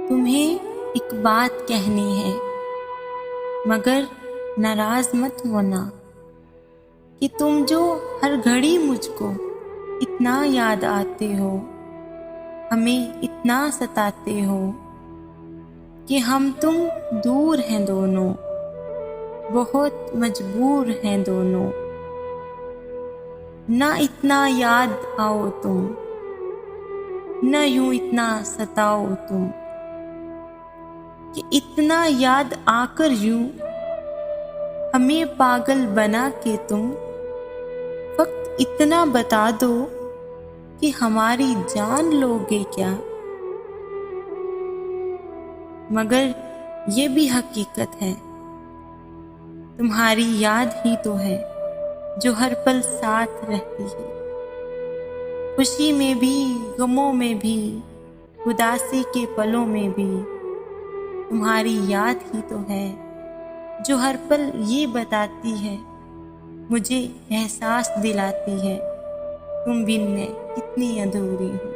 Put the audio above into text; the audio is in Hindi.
तुम्हें एक बात कहनी है, मगर नाराज मत होना कि तुम जो हर घड़ी मुझको इतना याद आते हो, हमें इतना सताते हो कि हम तुम दूर हैं दोनों, बहुत मजबूर हैं दोनों। ना इतना याद आओ तुम, न यूं इतना सताओ तुम कि इतना याद आकर यूं हमें पागल बना के तुम फक्त इतना बता दो कि हमारी जान लोगे क्या। मगर ये भी हकीकत है, तुम्हारी याद ही तो है जो हर पल साथ रहती है, खुशी में भी, गमों में भी, उदासी के पलों में भी। तुम्हारी याद ही तो है जो हर पल ये बताती है, मुझे एहसास दिलाती है तुम बिन मैं कितनी अधूरी हूँ।